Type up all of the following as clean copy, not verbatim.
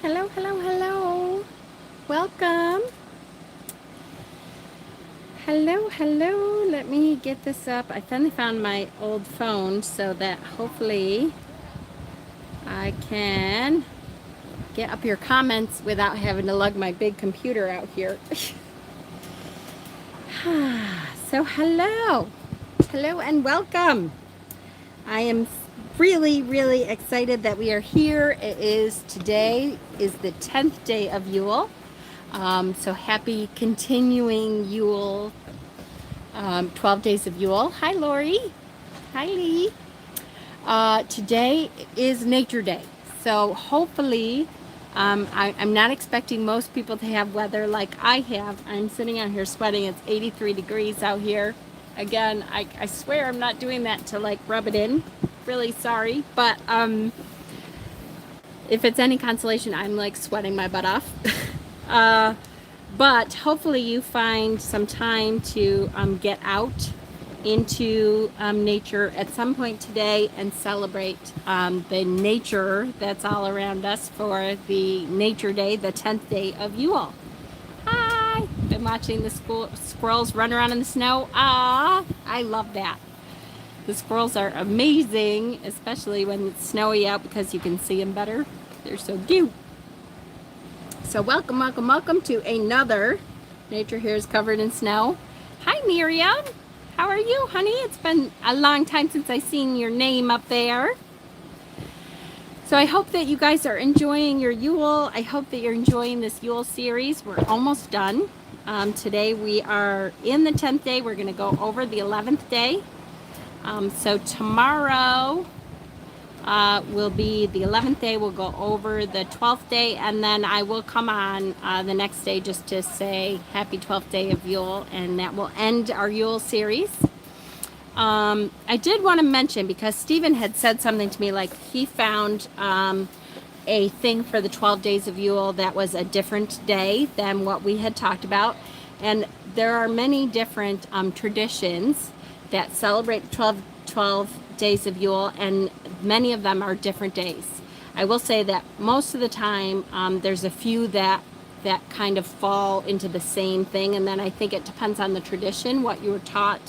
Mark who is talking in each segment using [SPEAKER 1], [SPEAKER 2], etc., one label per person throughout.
[SPEAKER 1] Hello, hello, hello. Welcome. Hello, hello. Let me get this up. I finally found my old phone so that hopefully I can get up your comments without having to lug my big computer out here. So hello. Hello and welcome. I am really, really excited that we are here. Today is the 10th day of Yule. So happy continuing Yule, 12 days of Yule. Hi, Lori. Hi, Lee. Today is Nature Day. So hopefully, I'm not expecting most people to have weather like I have. I'm sitting out here sweating. It's 83 degrees out here. Again, I swear I'm not doing that to like rub it in. Really sorry. But if it's any consolation, I'm like sweating my butt off. But hopefully you find some time to get out into nature at some point today and celebrate the nature that's all around us for the Nature Day, the 10th day of Yule. Hi! Been watching the squirrels run around in the snow. Ah, I love that. The squirrels are amazing, especially when it's snowy out because you can see them better. They're so cute. So welcome, welcome, welcome to another Nature Here is Covered in Snow. Hi, Miriam. How are you, honey? It's been a long time since I seen your name up there. So I hope that you guys are enjoying your Yule. I hope that you're enjoying this Yule series. We're almost done. Today we are in the 10th day. We're going to go over the 11th day. So tomorrow will be the 11th day. We'll go over the 12th day, and then I will come on the next day just to say happy 12th day of Yule, and that will end our Yule series. I did want to mention, because Stephen had said something to me, like he found a thing for the 12 days of Yule that was a different day than what we had talked about, and there are many different traditions that celebrate 12 days of Yule, and many of them are different days. I will say that most of the time there's a few that kind of fall into the same thing, and then I think it depends on the tradition, what you were taught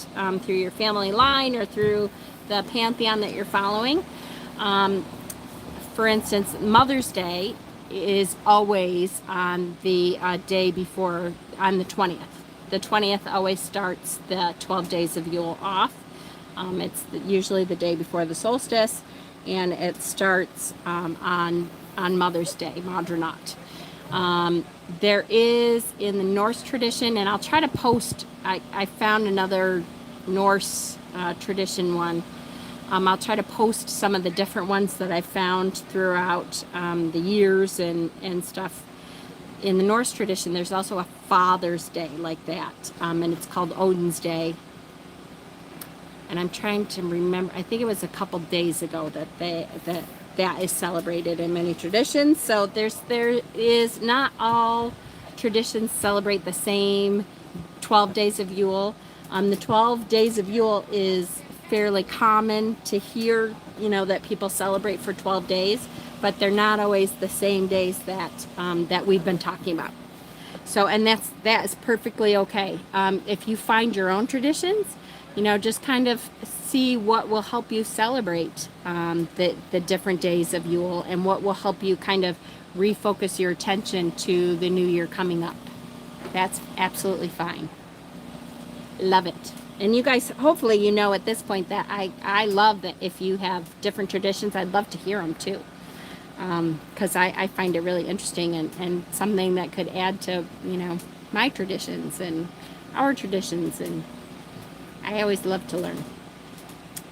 [SPEAKER 1] through your family line or through the pantheon that you're following. For instance, Mother's Day is always on the day before, on the 20th. The 20th always starts the 12 days of Yule off. It's usually the day before the solstice, and it starts on Mother's Day, Madranat. There is in the Norse tradition, and I'll try to post, I found another Norse tradition one. I'll try to post some of the different ones that I found throughout the years and stuff. In the Norse tradition, there's also a Father's Day like that, and it's called Odin's Day. And I'm trying to remember, I think it was a couple days ago that is celebrated in many traditions. So there is not all traditions celebrate the same 12 days of Yule. The 12 days of Yule is fairly common to hear, that people celebrate for 12 days, but they're not always the same days that we've been talking about. So, and that is perfectly okay. If you find your own traditions, just kind of see what will help you celebrate the different days of Yule, and what will help you kind of refocus your attention to the new year coming up. That's absolutely fine. Love it. And you guys, hopefully at this point that I love that if you have different traditions, I'd love to hear them too. Because I find it really interesting and something that could add to, my traditions and our traditions, and I always love to learn.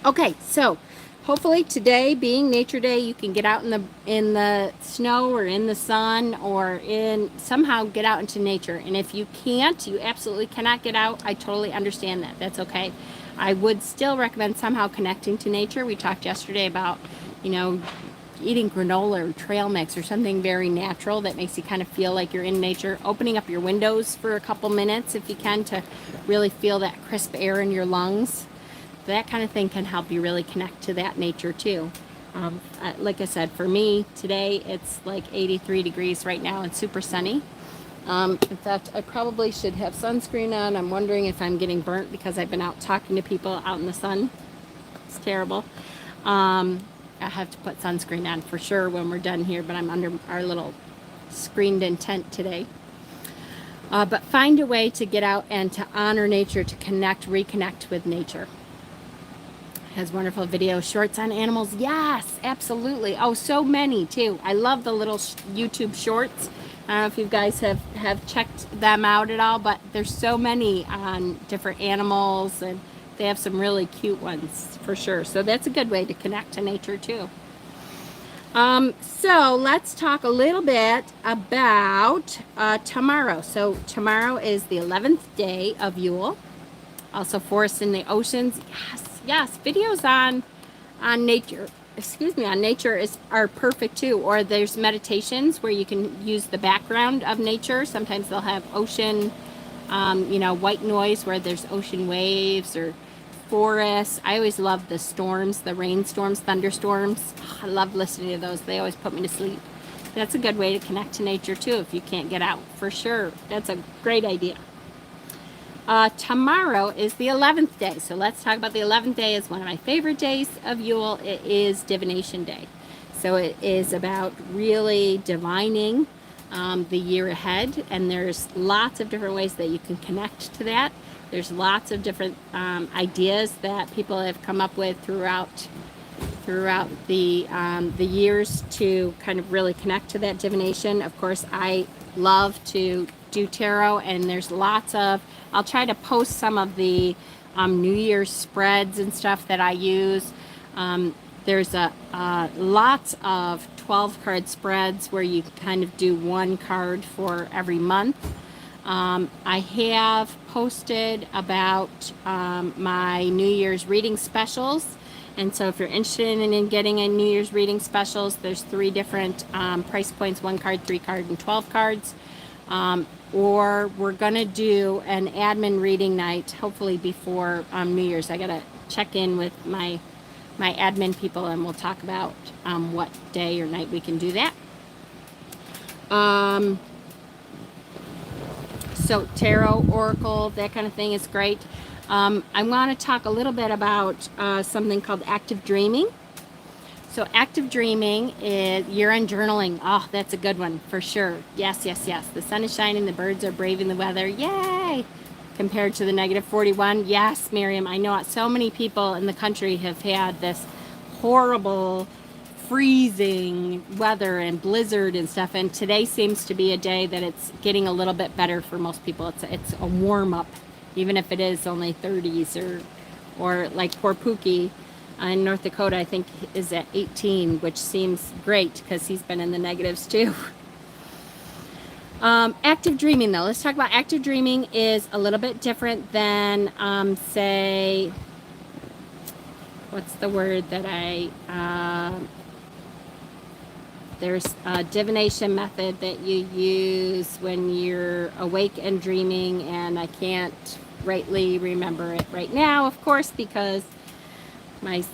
[SPEAKER 1] Okay, so hopefully today, being Nature Day, you can get out in the snow or in the sun or somehow get out into nature. And if you can't, you absolutely cannot get out, I totally understand that. That's okay. I would still recommend somehow connecting to nature. We talked yesterday about, eating granola or trail mix or something very natural that makes you kind of feel like you're in nature. Opening up your windows for a couple minutes if you can to really feel that crisp air in your lungs. That kind of thing can help you really connect to that nature too. Like I said, for me today, it's like 83 degrees right now and super sunny. In fact, I probably should have sunscreen on. I'm wondering if I'm getting burnt because I've been out talking to people out in the sun. It's terrible. I have to put sunscreen on for sure when we're done here, but I'm under our little screened-in tent today. But find a way to get out and to honor nature, to reconnect with nature. Has wonderful video shorts on animals. Yes, absolutely. Oh, so many too. I love the little YouTube shorts. I don't know if you guys have checked them out at all, but there's so many on different animals, and they have some really cute ones for sure. So that's a good way to connect to nature too. So let's talk a little bit about tomorrow. So tomorrow is the 11th day of Yule. Also forests in the oceans. Yes, videos on nature, on nature are perfect too. Or there's meditations where you can use the background of nature. Sometimes they'll have ocean, white noise where there's ocean waves or forests. I always love the storms, the rainstorms, thunderstorms. I love listening to those. They always put me to sleep. That's a good way to connect to nature too if you can't get out, for sure. That's a great idea. Tomorrow is the 11th day. So let's talk about the 11th day. Is one of my favorite days of Yule. It is Divination Day. So it is about really divining the year ahead. And there's lots of different ways that you can connect to that. There's lots of different ideas that people have come up with throughout the years to kind of really connect to that divination. Of course, I love to do tarot, and there's lots of, I'll try to post some of the New Year's spreads and stuff that I use. There's lots of 12 card spreads where you kind of do one card for every month. I have posted about my New Year's reading specials. And so if you're interested in getting a New Year's reading specials, there's 3 different price points, 1 card, 3 card, and 12 cards. Or we're going to do an admin reading night, hopefully before New Year's. I got to check in with my admin people, and we'll talk about what day or night we can do that. So tarot, oracle, that kind of thing is great. I want to talk a little bit about something called active dreaming. So active dreaming is year-end journaling. Oh, that's a good one for sure. Yes. The sun is shining, the birds are braving the weather. Yay! Compared to the negative 41. Yes, Miriam, I know so many people in the country have had this horrible freezing weather and blizzard and stuff, and today seems to be a day that it's getting a little bit better for most people. It's a warm up, even if it is only 30s or like poor Pookie in North Dakota, I think is at 18, which seems great because he's been in the negatives too. Active dreaming though, let's talk about active dreaming. Is a little bit different than say, what's the word that there's a divination method that you use when you're awake and dreaming, and I can't rightly remember it right now, of course, because my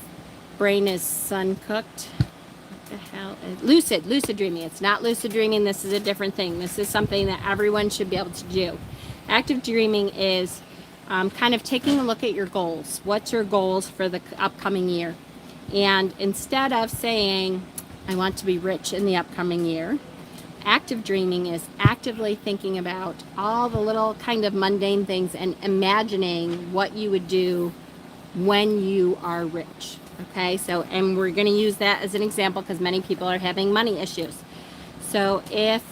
[SPEAKER 1] brain is sun-cooked. What the hell? Lucid dreaming. It's not lucid dreaming. This is a different thing. This is something that everyone should be able to do. Active dreaming is kind of taking a look at your goals. What's your goals for the upcoming year? And instead of saying, I want to be rich in the upcoming year, active dreaming is actively thinking about all the little kind of mundane things and imagining what you would do when you are rich. Okay, so, and we're going to use that as an example because many people are having money issues. So if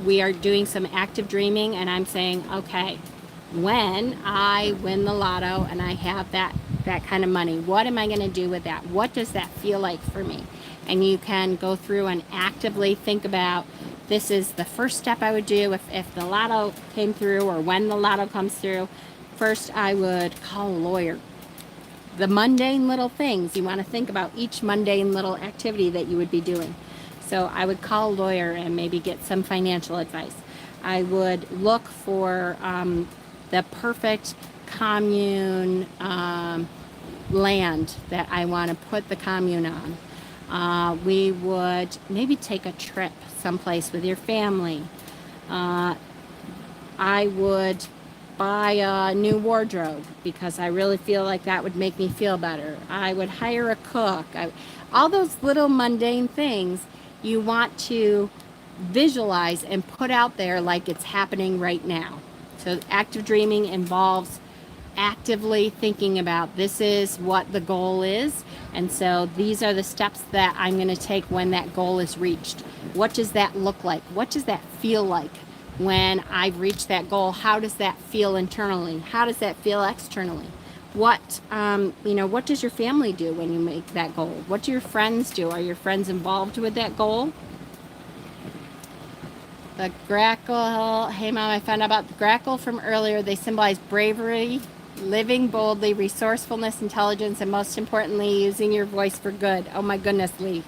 [SPEAKER 1] we are doing some active dreaming and I'm saying, okay, when I win the lotto and I have that kind of money, what am I going to do with that? What does that feel like for me? And you can go through and actively think about, this is the first step I would do if the lotto came through, or when the lotto comes through. First, I would call a lawyer. The mundane little things, you want to think about each mundane little activity that you would be doing. So I would call a lawyer and maybe get some financial advice. I would look for the perfect commune land that I want to put the commune on. We would maybe take a trip someplace with your family. Uh, I would buy a new wardrobe because I really feel like that would make me feel better. I would hire a cook. All those little mundane things you want to visualize and put out there like it's happening right now. So active dreaming involves actively thinking about this is what the goal is, and so these are the steps that I'm going to take when that goal is reached. What does that look like? What does that feel like when I've reached that goal? How does that feel internally? How does that feel externally? What what does your family do when you make that goal? What do your friends do? Are your friends involved with that goal? The grackle. Hey, Mom, I found out about the grackle from earlier. They symbolize bravery, living boldly, resourcefulness, intelligence, and most importantly, using your voice for good. Oh, my goodness, Lee.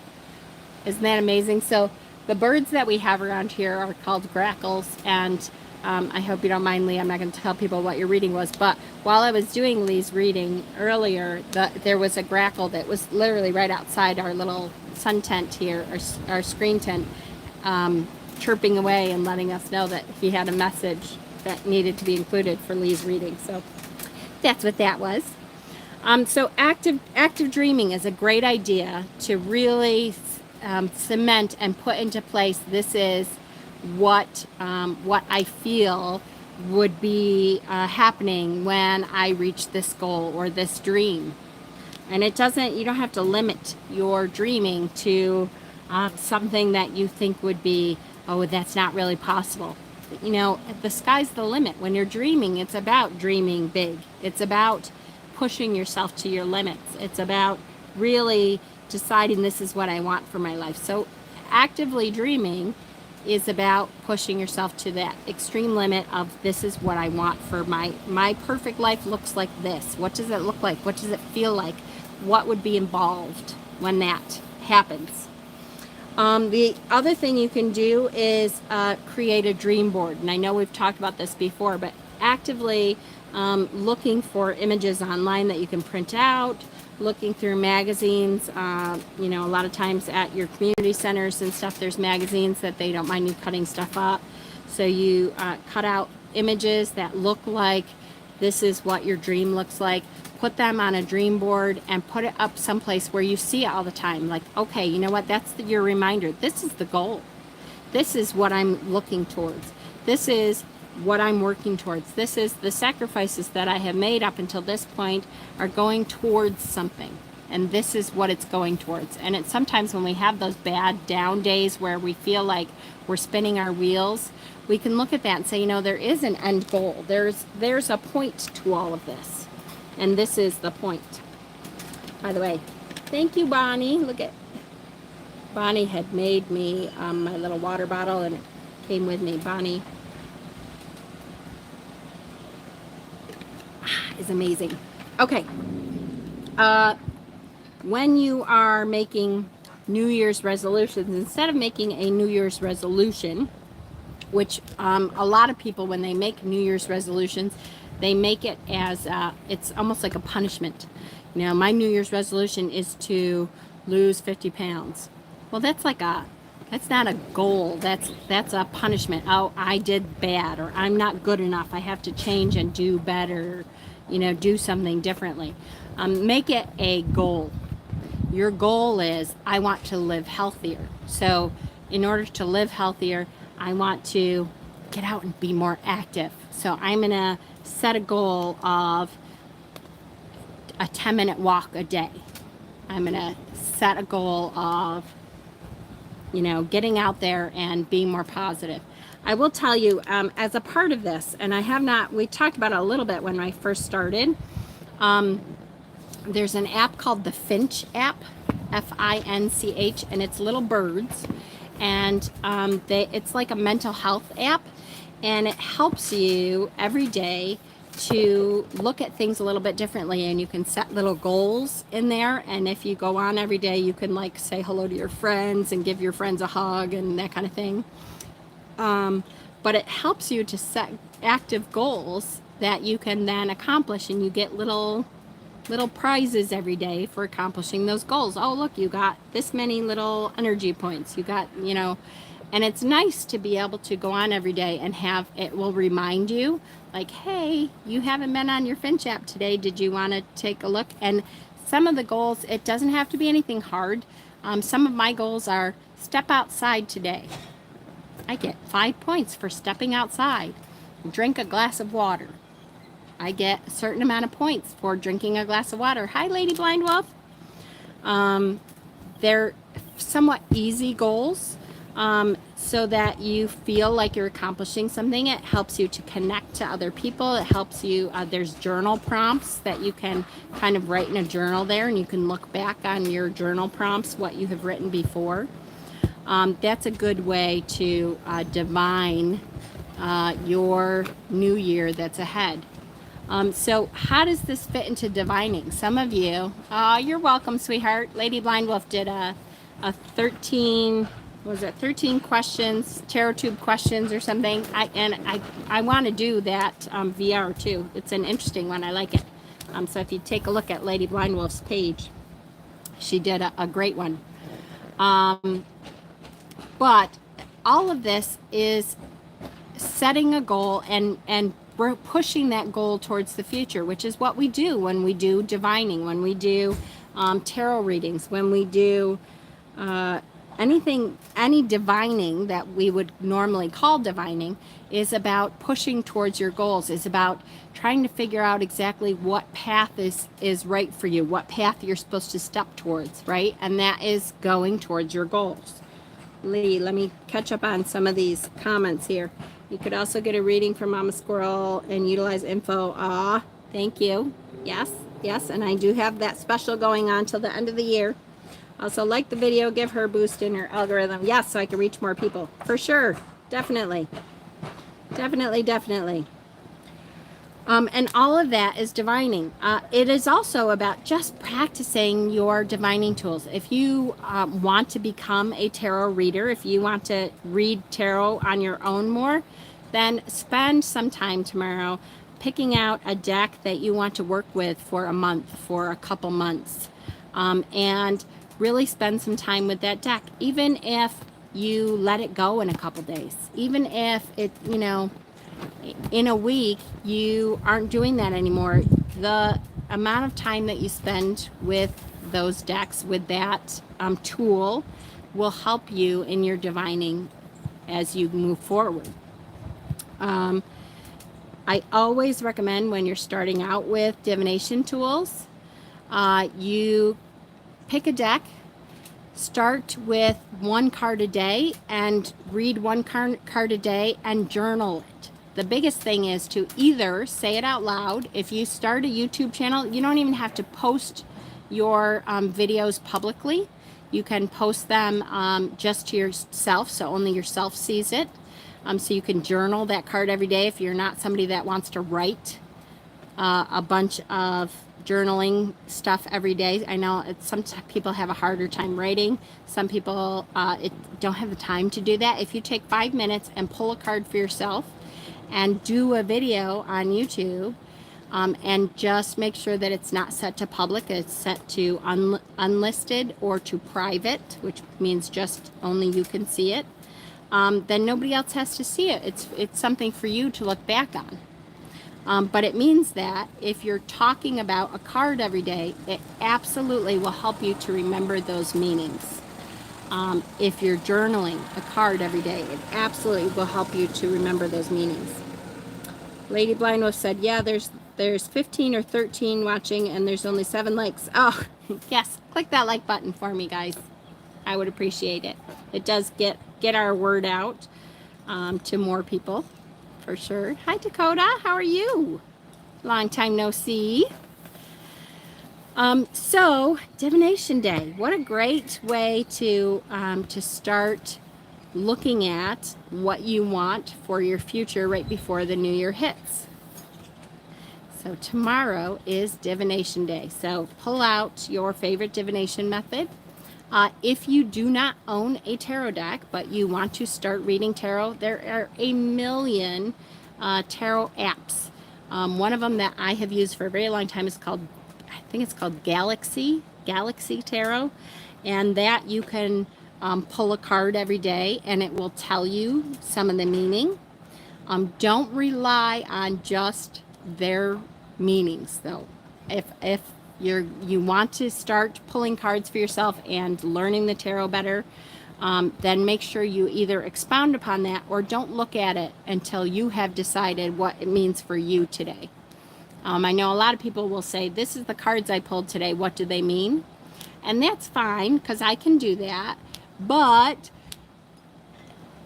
[SPEAKER 1] Isn't that amazing? So the birds that we have around here are called grackles. And I hope you don't mind, Lee. I'm not going to tell people what your reading was. But while I was doing Lee's reading earlier, there was a grackle that was literally right outside our little sun tent here, our screen tent. Chirping away and letting us know that he had a message that needed to be included for Lee's reading. So that's what that was. So active dreaming is a great idea to really cement and put into place. This is what I feel would be happening when I reach this goal or this dream. And you don't have to limit your dreaming to something that you think would be, oh, that's not really possible. The sky's the limit. When you're dreaming, it's about dreaming big. It's about pushing yourself to your limits. It's about really deciding this is what I want for my life. So actively dreaming is about pushing yourself to that extreme limit of this is what I want for my perfect life looks like this. What does it look like? What does it feel like? What would be involved when that happens? The other thing you can do is create a dream board. And I know we've talked about this before, but actively looking for images online that you can print out, looking through magazines. A lot of times at your community centers and stuff, there's magazines that they don't mind you cutting stuff up. So you cut out images that look like this is what your dream looks like. Put them on a dream board and put it up someplace where you see it all the time. Like, okay, you know what? That's your reminder. This is the goal. This is what I'm looking towards. This is what I'm working towards. This is the sacrifices that I have made up until this point are going towards something. And this is what it's going towards. And it's sometimes when we have those bad down days where we feel like we're spinning our wheels, we can look at that and say, there is an end goal. There's a point to all of this. And this is the point. By the way, thank you, Bonnie. Look at Bonnie had made me my little water bottle, and it came with me. Bonnie is amazing. Okay. When you are making New Year's resolutions, instead of making a New Year's resolution, which a lot of people, when they make New Year's resolutions, they make it as it's almost like a punishment. My New Year's resolution is to lose 50 pounds. Well, that's not a goal. That's a punishment. Oh, I did bad, or I'm not good enough. I have to change and do better. Do something differently. Make it a goal. Your goal is, I want to live healthier. So in order to live healthier, I want to get out and be more active. So I'm going to set a goal of a 10-minute walk a day. I'm going to set a goal of, getting out there and being more positive. I will tell you, as a part of this, and we talked about it a little bit when I first started, there's an app called the Finch app, Finch, and it's little birds. And it's like a mental health app, and it helps you every day to look at things a little bit differently, and you can set little goals in there. And if you go on every day, you can say hello to your friends and give your friends a hug and that kind of thing. But it helps you to set active goals that you can then accomplish, and you get little little prizes every day for accomplishing those goals. Oh, look, you got this many little energy points. You got, and it's nice to be able to go on every day and have it will remind you, like, hey, you haven't been on your Finch app today. Did you want to take a look? And some of the goals, it doesn't have to be anything hard. Some of my goals are step outside today. I get 5 points for stepping outside. Drink a glass of water. I get a certain amount of points for drinking a glass of water. Hi, Lady Blind Wolf. They're somewhat easy goals, so that you feel like you're accomplishing something. It helps you to connect to other people. It helps you, there's journal prompts that you can kind of write in a journal there, and you can look back on your journal prompts, what you have written before. That's a good way to divine your new year that's ahead. So how does this fit into divining? Some of you, you're welcome, sweetheart. Lady Blind Wolf did a 13 questions, tarot tube questions or something. I want to do that VR too. It's an interesting one. I like it. So if you take a look at Lady Blind Wolf's page, she did a great one. But all of this is setting a goal and we're pushing that goal towards the future, which is what we do when we do divining, when we do tarot readings, when we do any divining that we would normally call divining is about pushing towards your goals, is about trying to figure out exactly what path is right for you, what path you're supposed to step towards, right? And that is going towards your goals. Lee, let me catch up on some of these comments here. You could also get a reading from Mama Squirrel and utilize info. Thank you. Yes, and I do have that special going on till the end of the year. Also, like the video, give her a boost in her algorithm. Yes, so I can reach more people. For sure. Definitely. And all of that is divining. It is also about just practicing your divining tools. If you want to become a tarot reader, if you want to read tarot on your own more, then spend some time tomorrow picking out a deck that you want to work with for a month, for a couple months, and really spend some time with that deck, even if you let it go in a couple days, even if it, in a week you aren't doing that anymore. The amount of time that you spend with those decks, with that tool, will help you in your divining as you move forward. I always recommend when you're starting out with divination tools, you pick a deck, start with one card a day and read one card a day and journal it. The biggest thing is to either say it out loud. If you start a YouTube channel, you don't even have to post your videos publicly. You can post them just to yourself, so only yourself sees it. So you can journal that card every day if you're not somebody that wants to write a bunch of journaling stuff every day. I know some people have a harder time writing. Some people don't have the time to do that. If you take 5 minutes and pull a card for yourself and do a video on YouTube, and just make sure that it's not set to public, it's set to unlisted or to private, which means just only you can see it, then nobody else has to see it. It's something for you to look back on. But it means that if you're talking about a card every day, it absolutely will help you to remember those meanings. If you're journaling a card every day, it absolutely will help you to remember those meanings. Lady Blind Wolf said, yeah, there's 15 or 13 watching and there's only 7 likes. Oh, yes, click that like button for me, guys. I would appreciate it. It does get our word out to more people, for sure. Hi, Dakota. How are you? Long time no see. So, Divination Day. What a great way to start looking at what you want for your future right before the new year hits. So tomorrow is Divination Day. So pull out your favorite divination method. If you do not own a tarot deck, but you want to start reading tarot, there are a million tarot apps. One of them that I have used for a very long time is called I think it's called Galaxy Tarot, and that you can pull a card every day, and it will tell you some of the meaning. Don't rely on just their meanings, though. If you want to start pulling cards for yourself and learning the tarot better, then make sure you either expound upon that or don't look at it until you have decided what it means for you today. I know a lot of people will say, this is the cards I pulled today, what do they mean? And that's fine, because I can do that, but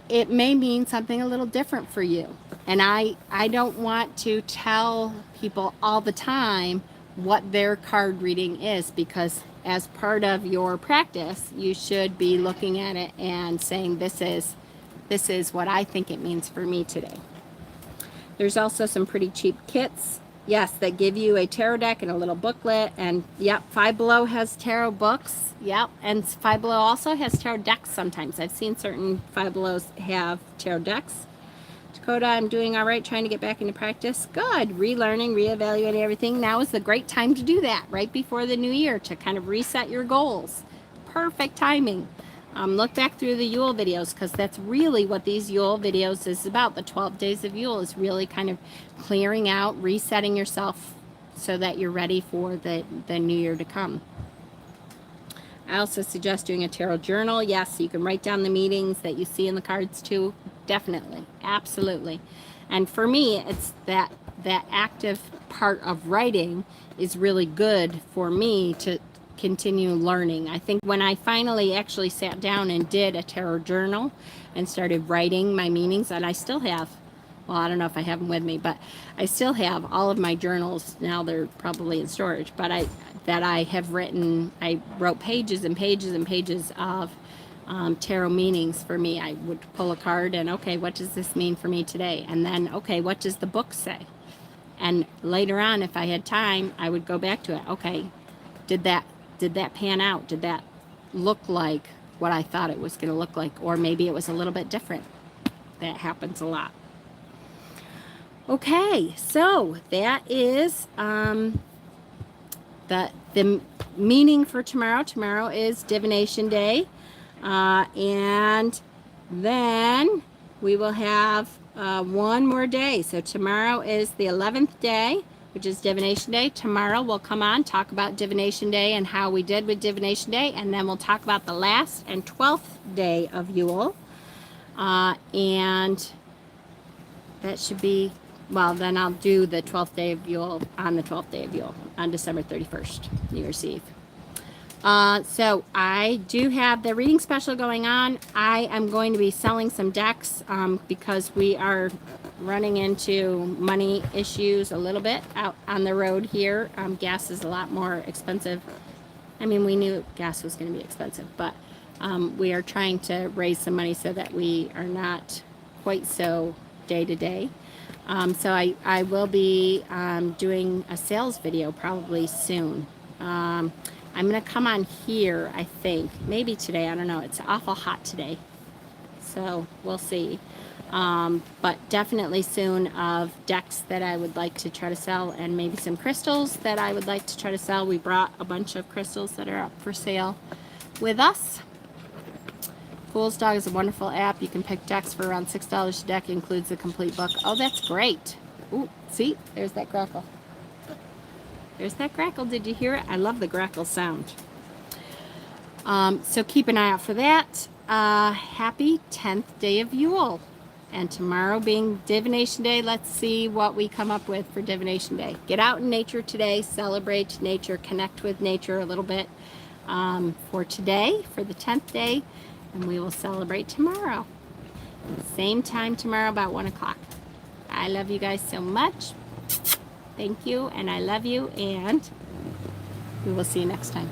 [SPEAKER 1] it may mean something a little different for you. And I don't want to tell people all the time what their card reading is, because as part of your practice, you should be looking at it and saying, this is what I think it means for me today. There's also some pretty cheap kits, yes, that give you a tarot deck and a little booklet. And yep, Five Below has tarot books. Yep, and Five Below also has tarot decks sometimes. I've seen certain Five Belows have tarot decks. Dakota, I'm doing all right, trying to get back into practice. Good. Relearning, reevaluating everything. Now is the great time to do that, right before the new year, to kind of reset your goals. Perfect timing. Look back through the Yule videos, because that's really what these Yule videos is about. The 12 days of Yule is really kind of clearing out, resetting yourself so that you're ready for the new year to come. I also suggest doing a tarot journal. Yes, you can write down the meanings that you see in the cards too. Definitely. Absolutely. And for me, it's that active part of writing is really good for me to continue learning. I think when I finally actually sat down and did a tarot journal and started writing my meanings, and I still have, well, I don't know if I have them with me, but I still have all of my journals. Now they're probably in storage, but I have written, I wrote pages and pages and pages of tarot meanings for me. I would pull a card and, okay, what does this mean for me today? And then, okay, what does the book say? And later on, if I had time, I would go back to it. Okay, did that pan out? Did that look like what I thought it was going to look like? Or maybe it was a little bit different. That happens a lot. Okay, so that is the meaning for tomorrow. Tomorrow is Divination Day. And then we will have one more day. So tomorrow is the 11th day, which is Divination Day. Tomorrow we'll come on, talk about Divination Day and how we did with Divination Day, and then we'll talk about the last and 12th day of Yule. And that should be, well, then I'll do the 12th day of Yule on the 12th day of Yule on December 31st, New Year's Eve. So I do have the reading special going on. I am going to be selling some decks because we are running into money issues a little bit out on the road here. Gas is a lot more expensive. I mean, we knew gas was going to be expensive, but we are trying to raise some money so that we are not quite so day to day. So I will be doing a sales video probably soon. I'm going to come on here, I think. Maybe today. I don't know. It's awful hot today. So we'll see. But definitely soon of decks that I would like to try to sell, and maybe some crystals that I would like to try to sell. We brought a bunch of crystals that are up for sale with us. Fool's Dog is a wonderful app. You can pick decks for around $6 a deck. It includes a complete book. Oh, that's great. Ooh, see? There's that grackle. There's that grackle. Did you hear it? I love the grackle sound. So keep an eye out for that. Happy 10th day of Yule. And tomorrow being Divination Day, let's see what we come up with for Divination Day. Get out in nature today. Celebrate nature. Connect with nature a little bit for today, for the 10th day. And we will celebrate tomorrow. Same time tomorrow, about 1 o'clock. I love you guys so much. Thank you, and I love you, and we will see you next time.